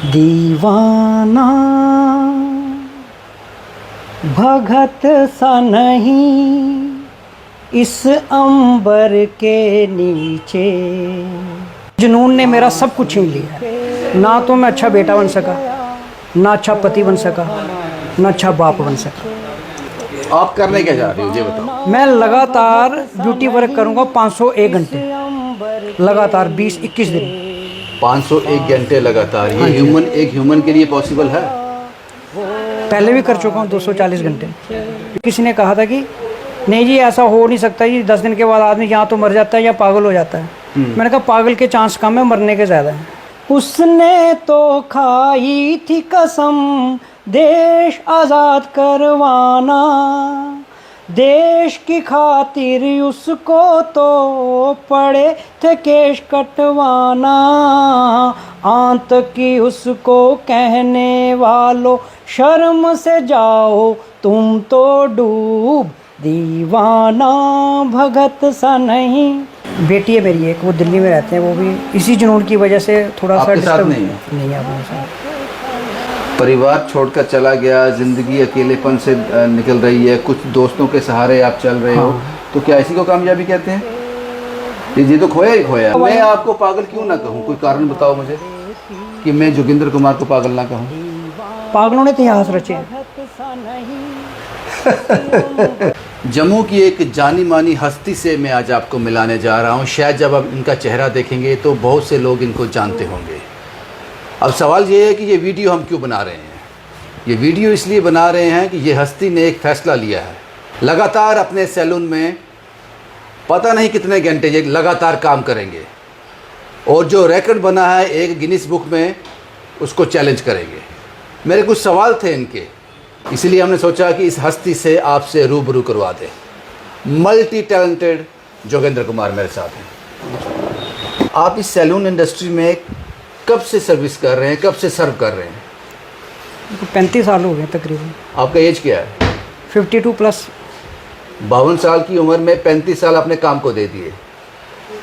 दीवाना भगत सा नहीं इस अंबर के नीचे। जुनून ने मेरा सब कुछ छीन लिया। ना तो मैं अच्छा बेटा बन सका, ना अच्छा पति बन सका, ना अच्छा बाप बन सका। आप करने क्या जा रहे हो ये बताओ। मैं लगातार ड्यूटी वर्क करूंगा 501 घंटे लगातार 20-21 दिन। 501 घंटे लगातार, हाँ ये एक ह्यूमन के लिए पॉसिबल है? पहले भी कर चुका हूँ 240 घंटे। किसी ने कहा था कि नहीं जी ऐसा हो नहीं सकता जी, 10 दिन के बाद आदमी यहाँ तो मर जाता है या पागल हो जाता है। मैंने कहा पागल के चांस कम है, मरने के ज़्यादा है। उसने तो खाई थी कसम देश आज़ाद करवाना, देश की खातिर उसको तो पड़े थे केश कटवाना। आंत की उसको कहने वालों शर्म से जाओ तुम तो डूब, दीवाना भगत सा नहीं। बेटी है मेरी एक, वो दिल्ली में रहते हैं, वो भी इसी जुनून की वजह से थोड़ा सा डिस्टर्ब नहीं है अपने साथ। परिवार छोड़कर चला गया, जिंदगी अकेलेपन से निकल रही है, कुछ दोस्तों के सहारे आप चल रहे हो, तो क्या इसी को कामयाबी कहते हैं? ये तो खोया ही खोया। मैं आपको पागल क्यों ना कहूँ, कोई कारण बताओ मुझे कि मैं जोगिंदर कुमार को पागल ना कहूँ। पागलों ने इतिहास रचे। जम्मू की एक जानी मानी हस्ती से मैं आज आपको मिलाने जा रहा हूँ। शायद जब आप इनका चेहरा देखेंगे तो बहुत से लोग इनको जानते होंगे। अब सवाल ये है कि ये वीडियो हम क्यों बना रहे हैं। ये वीडियो इसलिए बना रहे हैं कि ये हस्ती ने एक फ़ैसला लिया है। लगातार अपने सैलून में पता नहीं कितने घंटे ये लगातार काम करेंगे और जो रिकॉर्ड बना है एक गिनीज बुक में उसको चैलेंज करेंगे। मेरे कुछ सवाल थे इनके, इसलिए हमने सोचा कि इस हस्ती से आपसे रूबरू करवा दें। मल्टी टैलेंटेड जोगिंदर कुमार मेरे साथ हैं। आप इस सैलून इंडस्ट्री में कब से सर्विस कर रहे हैं, कब से सर्व कर रहे हैं? 35 साल हो गए तकरीबन। आपका एज क्या है? 52 प्लस। 52 साल की उम्र में 35 साल अपने काम को दे दिए।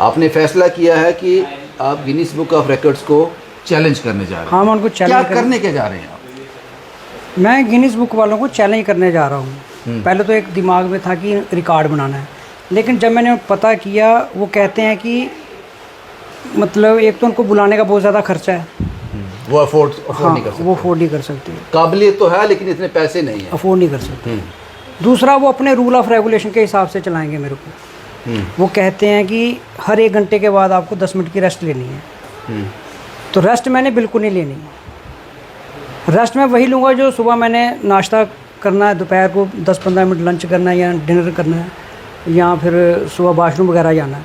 आपने फैसला किया है कि आप गिनीज बुक ऑफ रिकॉर्ड्स को चैलेंज करने जा रहे हैं। हाँ, मैं उनको चैलेंज करने के जा रहे हैं आप? मैं गिनीज बुक वालों को चैलेंज करने जा रहा हूँ। पहले तो एक दिमाग में था कि रिकॉर्ड बनाना है, लेकिन जब मैंने पता किया वो कहते हैं कि मतलब एक तो उनको बुलाने का बहुत ज़्यादा खर्चा है, वो अफोर्ड नहीं कर सकते। वो अफोर्ड नहीं कर सकते। काबिलियत तो है लेकिन इतने पैसे नहीं है, अफोर्ड नहीं कर सकते। दूसरा वो अपने रूल ऑफ रेगुलेशन के हिसाब से चलाएंगे मेरे को। वो कहते हैं कि हर 1 घंटे के बाद आपको 10 मिनट की रेस्ट लेनी है। तो रेस्ट मैंने बिल्कुल नहीं लेनी। रेस्ट मैं वही लूँगा जो सुबह मैंने नाश्ता करना है, दोपहर को 10-15 मिनट लंच करना है या डिनर करना है, या फिर सुबह वॉशरूम वगैरह जाना है।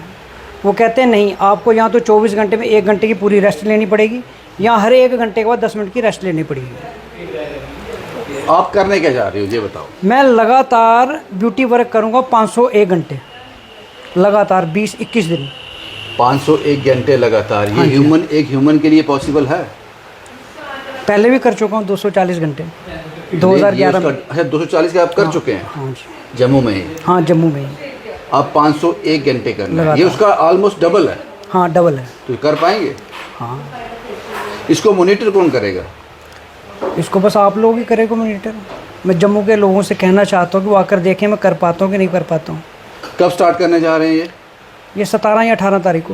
वो कहते हैं नहीं, आपको यहाँ तो 24 घंटे में 1 घंटे की पूरी रेस्ट लेनी पड़ेगी, या हर 1 घंटे के बाद 10 मिनट की रेस्ट लेनी पड़ेगी। आप करने क्या जा रहे हो ये बताओ। मैं लगातार ड्यूटी वर्क करूँगा 501 घंटे लगातार 20-21 दिन। 501 घंटे लगातार, ये एक ह्यूमन के लिए पॉसिबल है? पहले भी कर चुका हूँ 240 घंटे 2011 में। अच्छा, 240 के आप कर चुके हैं? हाँ जी, जम्मू में ही? हाँ जम्मू में ही। आप 501 घंटे करना है, ये उसका ऑलमोस्ट डबल है। हाँ डबल है। तो कर पाएंगे? हाँ। इसको मॉनिटर कौन करेगा? इसको बस आप लोग ही करेंगे मॉनिटर। मैं जम्मू के लोगों से कहना चाहता हूँ कि वो आकर देखें मैं कर पाता हूँ कि नहीं कर पाता हूँ। कब स्टार्ट करने जा रहे हैं ये 17 या 18 तारीख को।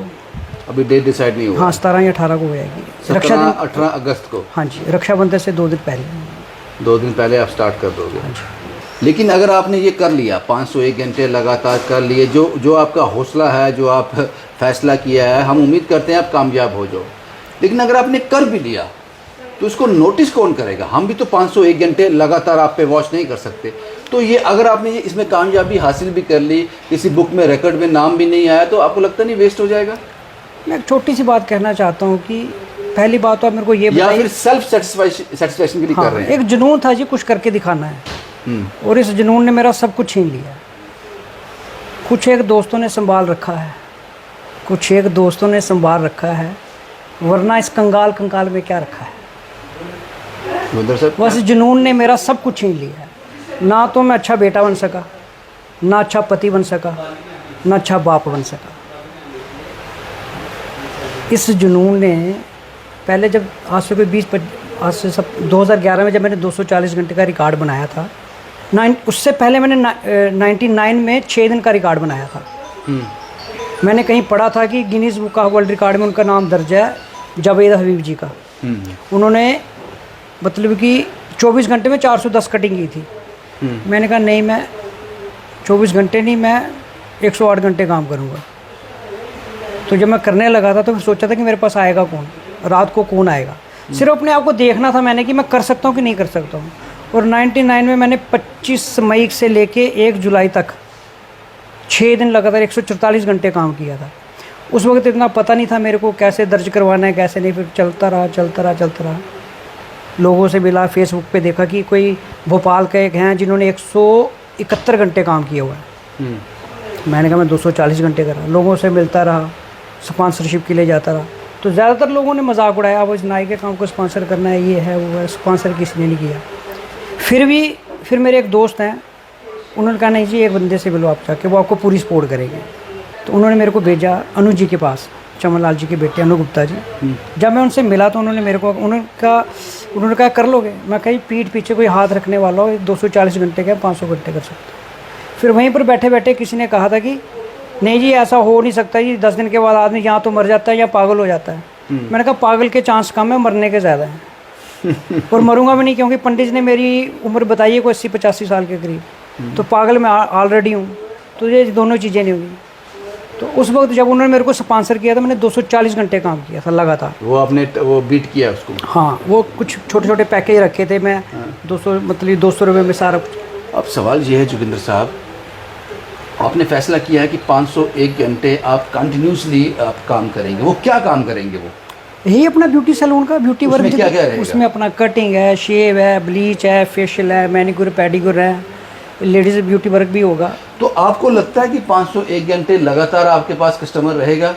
अभी डेट डिसाइड नहीं हुआ? हाँ 17 या 18 को हो जाएगी। 17-18 अगस्त को? हाँ जी, रक्षाबंधन से 2 दिन पहले। 2 दिन पहले आप स्टार्ट कर दोगे? हाँ जी। लेकिन अगर आपने ये कर लिया, 501 घंटे लगातार कर लिए, जो आपका हौसला है, जो आप फैसला किया है, हम उम्मीद करते हैं आप कामयाब हो जाओ। लेकिन अगर आपने कर भी लिया तो इसको नोटिस कौन करेगा? हम भी तो 501 घंटे लगातार आप पे वॉच नहीं कर सकते। तो ये अगर आपने ये इसमें कामयाबी हासिल भी कर ली, किसी बुक में रिकॉर्ड में नाम भी नहीं आया, तो आपको लगता नहीं वेस्ट हो जाएगा? मैं एक छोटी सी बात कहना चाहता हूँ कि पहली बात तो आप मेरे को ये बताइए, या फिर सेल्फ सेटिस्फैक्शन के लिए कर रहे हैं? एक जुनून था जी, कुछ करके दिखाना है, और इस जुनून ने मेरा सब कुछ छीन लिया। कुछ एक दोस्तों ने संभाल रखा है, कुछ एक दोस्तों ने संभाल रखा है, वरना इस कंगाल में क्या रखा है। बस जुनून ने मेरा सब कुछ छीन लिया है। ना तो मैं अच्छा बेटा बन सका, ना अच्छा पति बन सका, ना अच्छा बाप बन सका। इस जुनून ने पहले जब आज से कोई आज से सब 2011 में जब मैंने 240 घंटे का रिकॉर्ड बनाया था, उससे पहले मैंने 99 में 6 दिन का रिकॉर्ड बनाया था। मैंने कहीं पढ़ा था कि Guinness book of world record में उनका नाम दर्ज है, जावेद हबीब जी का। उन्होंने मतलब कि 24 घंटे में 410 कटिंग की थी। मैंने कहा नहीं, मैं 24 घंटे नहीं, मैं 108 घंटे काम करूँगा। तो जब मैं करने लगा था तो फिर सोचा था कि मेरे पास आएगा कौन, रात को कौन आएगा। सिर्फ अपने आप को देखना था मैंने कि मैं कर सकता हूँ कि नहीं कर सकता हूँ। और 99 में मैंने 25 मई से लेके 1 जुलाई तक 6 दिन लगातार 144 घंटे काम किया था। उस वक्त इतना पता नहीं था मेरे को कैसे दर्ज करवाना है, कैसे नहीं। फिर चलता रहा। लोगों से मिला, फेसबुक पे देखा कि कोई भोपाल के एक हैं जिन्होंने 171 घंटे काम किया हुआ है। मैंने कहा मैं 240 घंटे करा। लोगों से मिलता रहा, स्पॉन्सरशिप के लिए जाता रहा। तो ज़्यादातर लोगों ने मजाक उड़ाया, अब इस नाई के काम को स्पॉन्सर करना है, ये है वो है। स्पॉन्सर किसी ने नहीं किया। फिर मेरे एक दोस्त हैं, उन्होंने कहा नहीं जी एक बंदे से मिलो आप जाके, वो आपको पूरी सपोर्ट करेंगे। तो उन्होंने मेरे को भेजा अनु जी के पास, चमन लाल जी के बेटे अनु गुप्ता जी। जब मैं उनसे मिला तो उन्होंने मेरे को उन्होंने कहा कर लोगे। मैं कहीं पीठ पीछे कोई हाथ रखने वाला हो, 240 घंटे का 500 घंटे कर सकते। फिर वहीं पर बैठे बैठे किसी ने कहा था कि नहीं जी ऐसा हो नहीं सकता जी, 10 दिन के बाद आदमी यहाँ तो मर जाता है या पागल हो जाता है। मैंने कहा पागल के चांस कम है, मरने के ज़्यादा हैं। और मरूंगा भी नहीं, क्योंकि पंडित जी ने मेरी उम्र बताई है कोई 80-85 साल के करीब। तो पागल मैं ऑलरेडी हूँ, तो ये दोनों चीज़ें नहीं हुई। तो उस वक्त जब उन्होंने मेरे को स्पॉन्सर किया था, मैंने 240 घंटे काम किया था लगातार। वो आपने वो बीट किया उसको? हाँ, वो कुछ छोटे छोटे पैकेज रखे थे मैं। 200 रुपये में सारा कुछ। अब सवाल ये है जोगिंदर साहब, आपने फैसला किया है कि 501 घंटे आप कंटिन्यूसली आप काम करेंगे। वो क्या काम करेंगे? वो यही अपना ब्यूटी सैलून का ब्यूटी वर्क। क्या क्या रहेगा? उसमें अपना कटिंग है, शेव है, ब्लीच है, फेशियल है, मैनिक्योर पेडिक्योर है, लेडीज़ ब्यूटी वर्क भी होगा। तो आपको लगता है कि 501 घंटे लगातार आपके पास कस्टमर रहेगा,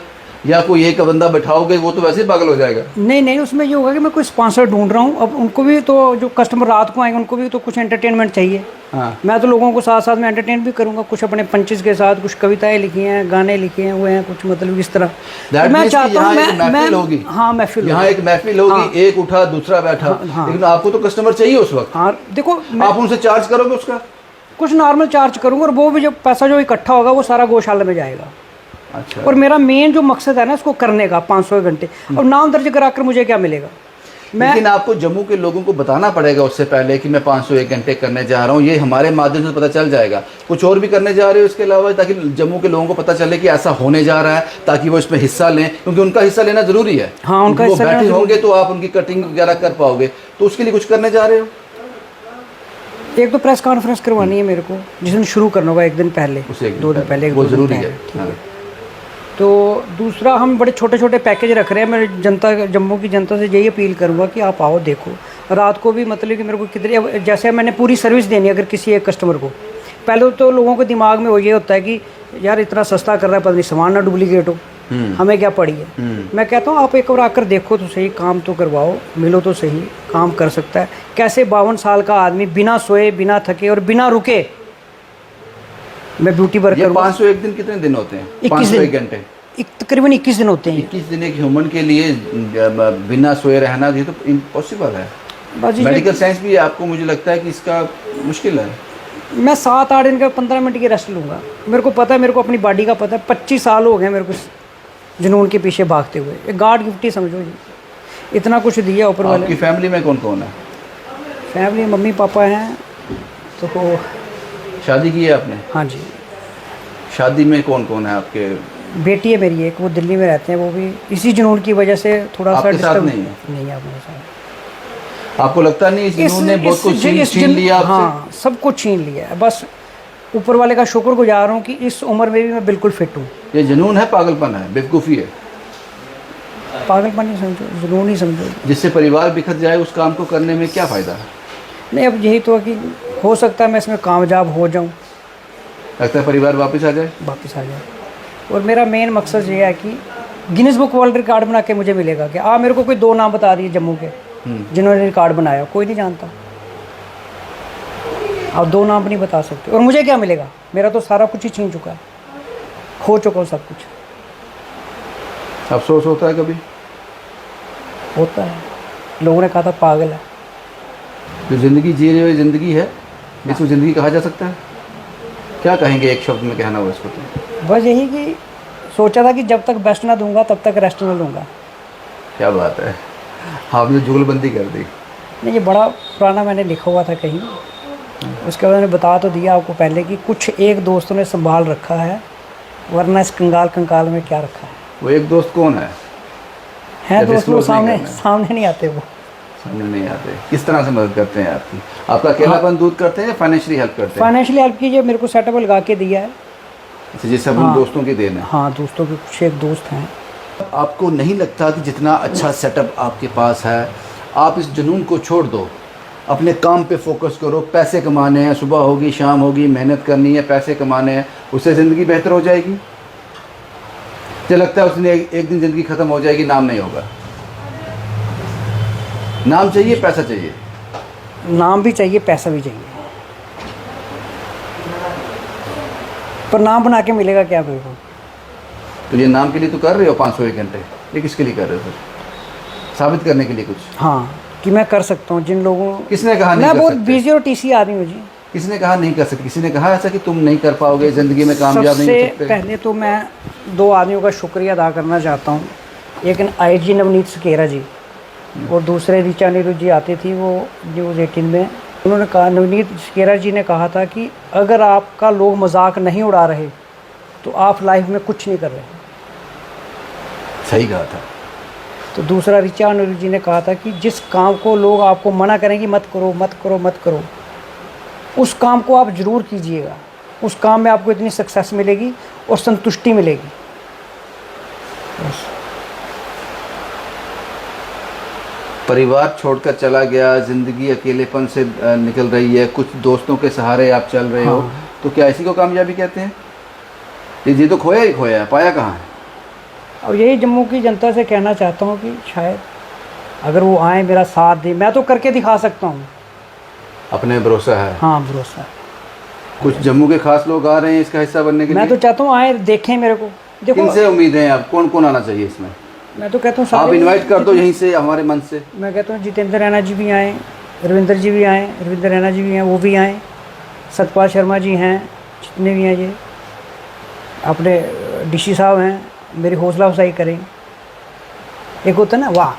या कोई एक बंदा बैठाओगे वो तो वैसे ही पागल हो जाएगा? नहीं, उसमें ये होगा कि मैं कोई स्पॉन्सर ढूंढ रहा हूँ। अब उनको भी तो, जो कस्टमर रात को आएंगे उनको भी तो कुछ एंटरटेनमेंट चाहिए। हाँ। मैं तो लोगों को साथ साथ में एंटरटेन भी करूँगा, कुछ अपने पंचेस के साथ, कुछ कविताएं लिखी हैं, गाने लिखे हैं, वो हैं कुछ मतलब इस तरह। तो मैं चाहता हूँ महफिल होगी। हाँ, महफिल, यहाँ एक महफिल होगी। एक उठा दूसरा बैठा। लेकिन आपको तो कस्टमर चाहिए उस वक्त। हाँ, देखो आप उनसे चार्ज करोगे उसका? कुछ नॉर्मल चार्ज करूँगा, और वो भी जो पैसा जो इकट्ठा होगा वो सारा गौशाला में जाएगा। अच्छा। और मेरा मेन जो मकसद है ना इसको करने का 500 घंटे। और नाम दर्ज कराकर मुझे क्या मिलेगा? लेकिन आपको जम्मू के लोगों को बताना पड़ेगा उससे पहले कि मैं 501 घंटे करने जा रहा हूँ। ये हमारे माध्यम से पता चल जाएगा। कुछ और भी करने जा रहे हो इसके अलावा, ताकि जम्मू के लोगों को पता चले कि ऐसा होने जा रहा है, ताकि वो इसमें हिस्सा लें, क्योंकि उनका हिस्सा लेना जरूरी है। हाँ, उनका हिस्सा लेना बैठे होंगे तो आप उनकी कटिंग वगैरह कर पाओगे। तो उसके लिए कुछ करने जा रहे हो? एक तो प्रेस कॉन्फ्रेंस करवानी है मेरे को, जिस दिन शुरू करना होगा, 1 दिन पहले, 2 दिन पहले, वो जरूरी है। ठीक है। तो दूसरा, हम बड़े छोटे छोटे पैकेज रख रहे हैं। मैं जम्मू की जनता से यही अपील करूँगा कि आप आओ, देखो। रात को भी मतलब कि मेरे को कितनी, जैसे मैंने पूरी सर्विस देनी है अगर किसी एक कस्टमर को। पहले तो लोगों के दिमाग में वो ये होता है कि यार इतना सस्ता कर रहा है, पता नहीं सामान ना डुप्लीकेट हो, हमें क्या पड़ी है। मैं कहता हूँ आप एक बार आकर देखो तो सही, काम तो करवाओ, मिलो तो सही, काम कर सकता है। कैसे 52 साल का आदमी बिना सोए, बिना थके और बिना रुके मैं ब्यूटी वर्क करूँगा। 501 दिन कितने दिन होते हैं? 501 घंटे तकरीबन 21 दिन होते हैं। 21 दिन एक ह्यूमन के लिए बिना सोए रहना ये तो इम्पॉसिबल है। मेडिकल साइंस भी आपको, मुझे लगता है कि इसका मुश्किल है। मैं 7-8 दिन का 15 मिनट की रेस्ट लूँगा। मेरे को पता है, मेरे को अपनी बॉडी का पता है। 25 साल हो गए मेरे को जुनून के पीछे भागते हुए। एक गॉड गिफ्ट ही समझो जी, इतना कुछ दिया ऊपर वाले। आपकी फैमिली में कौन कौन है? फैमिली मम्मी पापा हैं। तो शादी की है आपने? हाँ जी। शादी में कौन कौन है आपके? बेटी है मेरी एक, वो दिल्ली में रहते हैं। वो भी इसी जुनून की वजह से थोड़ा सा डिस्टर्ब नहीं है। नहीं है मेरे साथ। आपको लगता नहीं इस जुनून ने बहुत कुछ छीन लिया आपसे? हाँ, सब कुछ छीन लिया है। बस ऊपर वाले का शुक्रगुजार हूँ कि इस उम्र में भी मैं बिल्कुल फिट हूँ। ये जुनून है, पागलपन है, बेवकूफ़ी है? पागलपन ही समझो, जुनून ही समझो। जिससे परिवार बिखर जाए उस काम को करने में क्या फ़ायदा है? नहीं, अब यही तो कि हो सकता है मैं इसमें कामयाब हो जाऊँ, लगता है परिवार वापस आ जाए। और मेरा मेन मकसद ये है कि गिनीज बुक वर्ल्ड रिकॉर्ड बना के मुझे मिलेगा कि मेरे को कोई 2 नाम बता दिए जम्मू के जिन्होंने रिकॉर्ड बनाया, कोई नहीं जानता। आप 2 नाम नहीं बता सकते। और मुझे क्या मिलेगा? मेरा तो सारा कुछ ही छीन चुका है, खो चुका हूँ सब कुछ। अफसोस होता है कभी? होता है, लोगों ने कहा था पागल है। जो ज़िंदगी जी रहे हो ज़िंदगी है, इसको ज़िंदगी कहा जा सकता है? क्या कहेंगे एक शब्द में कहना हो इसको तो? बस यही कि सोचा था कि जब तक बेस्ट ना दूंगा तब तक रेस्ट ना लूँगा। क्या बात है, आपने जुगलबंदी कर दी। नहीं, ये बड़ा पुराना मैंने लिखा हुआ था कहीं, उसके बाद मैंने बता तो दिया आपको पहले कि कुछ एक दोस्तों ने संभाल रखा है, वरना इस कंगाल कंकाल में क्या रखा है। वो एक दोस्त कौन है? हैं या दोस्त, वो disclose नहीं करना है? सामने नहीं आते वो। सामने नहीं आते। किस तरह से मदद करते हैं आपकी? आपका अकेलापन दूर करते हैं या फाइनेंशियली हेल्प करते हैं? फाइनेंशियली हेल्प कीजिए, मेरे को सेटअप लगा के दिया है। अच्छा, ये सब उन दोस्तों की देन है। हाँ, दोस्तों के कुछ एक दोस्त हैं। आपको नहीं लगता कि जितना अच्छा सेटअप आपके पास है, आप इस जुनून को छोड़ दो, अपने काम पे फोकस करो, पैसे कमाने हैं, सुबह होगी शाम होगी, मेहनत करनी है, पैसे कमाने हैं, उससे ज़िंदगी बेहतर हो जाएगी? मुझे लगता है उसने एक दिन ज़िंदगी ख़त्म हो जाएगी, नाम नहीं होगा। नाम चाहिए, पैसा चाहिए। नाम भी चाहिए, पैसा भी चाहिए, पर नाम बना के मिलेगा क्या मेरे को? तो ये नाम के लिए तो कर रहे हो 501 घंटे, ये किसके लिए कर रहे हो फिर? साबित करने के लिए कुछ? हाँ, कि मैं कर सकता हूँ जिन लोगों। किसने कहा नहीं मैं कर बहुत सकते? बिजी और टीसी आदमी हूँ जी। किसने कहा नहीं कर सकते? किसी ने कहा ऐसा कि तुम नहीं कर पाओगे, ज़िंदगी में कामयाब नहीं हो सबसे सकते? पहले तो मैं दो आदमियों का शुक्रिया अदा करना चाहता हूँ। एक IG नवनीत सकेरा जी और दूसरे ऋचा अनिरुद्ध जी आते थी वो न्यूज़ 18 में। उन्होंने कहा, नवनीत सकेरा जी ने कहा था कि अगर आपका लोग मजाक नहीं उड़ा रहे तो आप लाइफ में कुछ नहीं कर रहे। सही कहा था। तो दूसरा ऋचा अनिरुद्ध जी ने कहा था कि जिस काम को लोग आपको मना करेंगे मत करो मत करो मत करो, उस काम को आप ज़रूर कीजिएगा। उस काम में आपको इतनी सक्सेस मिलेगी और संतुष्टि मिलेगी। बस। परिवार छोड़कर चला गया, ज़िंदगी अकेलेपन से निकल रही है, कुछ दोस्तों के सहारे आप चल रहे हो, तो क्या इसी को कामयाबी कहते हैं? ये तो खोया ही खोया है, पाया कहाँ है? और यही जम्मू की जनता से कहना चाहता हूँ कि शायद अगर वो आए, मेरा साथ दें। मैं तो करके दिखा सकता हूँ, अपने भरोसा है। हाँ भरोसा है। कुछ जम्मू के खास लोग आ रहे हैं इसका हिस्सा बनने के मैं लिए? तो चाहता हूँ आए, देखें मेरे को। देखो, किनसे उम्मीदें हैं आप? कौन कौन आना चाहिए इसमें? मैं तो कहता हूँ आप सारे इनवाइट कर दो यहीं से, हमारे मन से। मैं कहता हूँ जितेंद्र रैना जी भी आएँ, रविंद्र जी भी आएँ, रविंद्र रैना जी भी हैं, वो भी आएँ, सतपाल शर्मा जी हैं, जितने भी हैं, ये अपने डीसी साहब हैं, मेरी हौसला अफजाई करें। एक होता है ना वाह,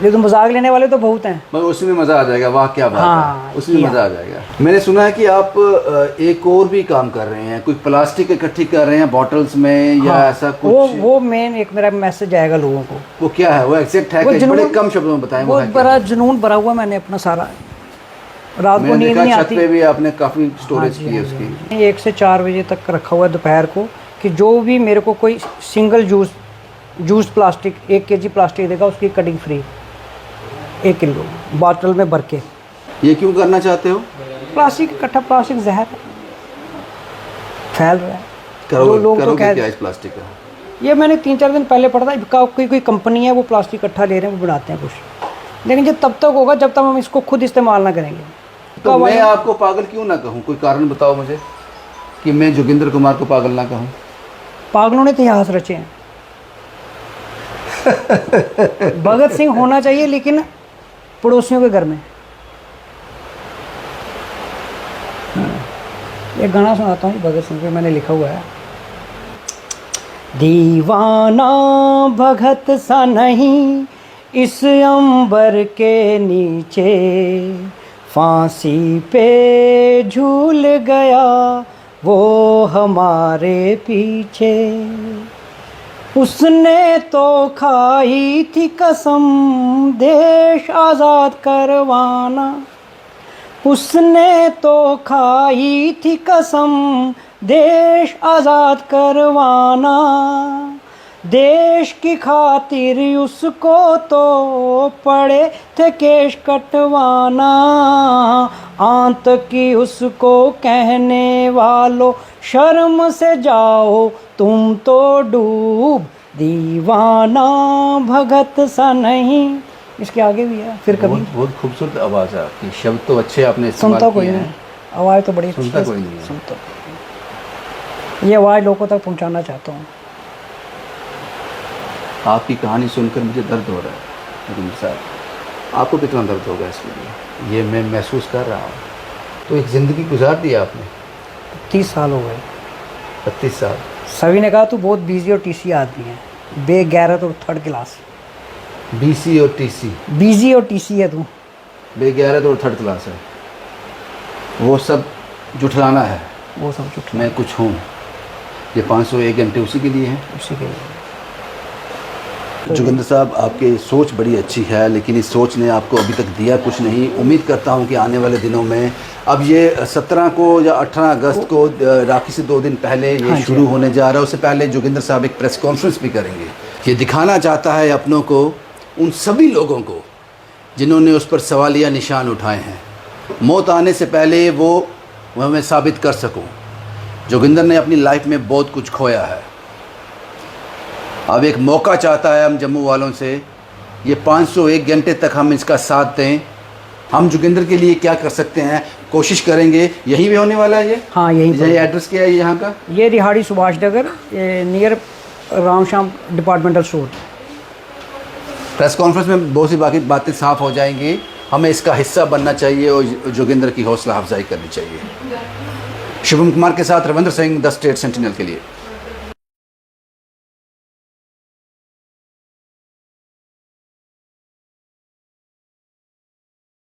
ये तो मजाक लेने वाले तो बहुत हैं, मगर उसमें मज़ा आ जाएगा, वाह क्या बात हाँ, है, उसमें मज़ा आ जाएगा। मैंने सुना है कि आप एक और भी काम कर रहे हैं, कोई प्लास्टिक इकट्ठी कर रहे हैं बॉटल्स में या हाँ, ऐसा कुछ? वो मेन एक मेरा मैसेज आएगा लोगों को। वो क्या है? वो एग्जैक्ट है वो कि जुनून- बड़े कम शब्दों में बताएं? वो बहुत है क्या? बड़ा जुनून भरा हुआ मैंने अपना सारा, रात को मैंने नींद देखा नहीं छत आती। पे भी आपने काफ़ी स्टोरेज हाँ की जी, है हाँ उसकी। जी। 1 से 4 बजे तक रखा हुआ है दोपहर को, कि जो भी मेरे को कोई single juice plastic 1 kg plastic देगा उसकी कटिंग फ्री, 1 किलो बॉटल में भर के। ये क्यों करना चाहते हो? प्लास्टिक इकट्ठा, प्लास्टिक जहर है, फैल रहा है। करोगे लोग तो करोगे कह- क्या इस प्लास्टिक का? ये मैंने 3-4 दिन पहले पढ़ा था, कोई कंपनी है वो प्लास्टिक इकट्ठा ले रहे हैं, वो बनाते हैं कुछ, लेकिन ये तब तक होगा जब तक हम इसको खुद इस्तेमाल ना करेंगे। तो मैं आपको पागल क्यों ना कहूँ? कोई कारण बताओ मुझे कि मैं जोगिंदर कुमार को पागल ना कहूँ। पागलों ने इतिहास रचे हैं। भगत सिंह होना चाहिए लेकिन पड़ोसियों के घर में। एक गाना सुनाता हूँ भगत सिंह पे, मैंने लिखा हुआ है। दीवाना भगत सा नहीं इस अंबर के नीचे, फांसी पे झूल गया वो हमारे पीछे। उसने तो खाई थी कसम देश आज़ाद करवाना, उसने तो खाई थी कसम देश आज़ाद करवाना। देश की खातिर उसको तो पड़े थे केश कटवाना। आंत की उसको कहने वालों शर्म से जाओ तुम तो डूब, दीवाना भगत सा नहीं। इसके आगे भी है फिर कभी। बहुत खूबसूरत आवाज़ है आपकी, शब्द तो अच्छे आपने इस्तेमाल सुनता कोई किए नहीं, हैं। आवाज़ तो बड़ी अच्छी सुनता है, कोई नहीं है। सुनता कोई नहीं। ये आवाज़ लोगों तक पहुंचाना चाहता हूँ। आपकी कहानी सुनकर मुझे दर्द हो रहा है। जोगिंदर साहब, आपको कितना दर्द होगा इसके लिए, ये मैं महसूस कर रहा हूँ। तो एक ज़िंदगी गुजार दी आपने, 30 साल हो गए। 32 साल। सभी ने कहा तू बहुत बिजी और टीसी आदमी है, बेगैरत और थर्ड क्लास। BC और TC, बिजी और टीसी है तू। बेगैरत और थर्ड क्लास है, वो सब जुठलाना है। वो सब झूठ मैं कुछ हूँ, ये 501 घंटे उसी के लिए हैं। उसी के लिए। जोगिंदर साहब, आपकी सोच बड़ी अच्छी है, लेकिन इस सोच ने आपको अभी तक दिया कुछ नहीं। उम्मीद करता हूं कि आने वाले दिनों में, अब ये 17 को या 18 अगस्त को, राखी से 2 दिन पहले ये हाँ जी। शुरू होने जा रहा है। उससे पहले जोगिंदर साहब एक प्रेस कॉन्फ्रेंस भी करेंगे। ये दिखाना चाहता है अपनों को, उन सभी लोगों को जिन्होंने उस पर सवालिया निशान उठाए हैं, मौत आने से पहले वो मैं साबित कर सकूँ। जोगिंदर ने अपनी लाइफ में बहुत कुछ खोया है, अब एक मौका चाहता है हम जम्मू वालों से, ये 501 घंटे तक हम इसका साथ दें। हम जोगिंदर के लिए क्या कर सकते हैं, कोशिश करेंगे। यहीं पे होने वाला है ये? हाँ, यहीं पर। ये एड्रेस क्या है यहाँ का? ये Rehari Subhash Nagar, near Ramshyam departmental store. Press conference में बहुत सी बाकी बातें साफ हो जाएंगी। हमें इसका हिस्सा बनना चाहिए और जोगिंदर की हौसला अफजाई करनी चाहिए। शुभम कुमार के साथ Ravindra Singh, the state sentinel के लिए।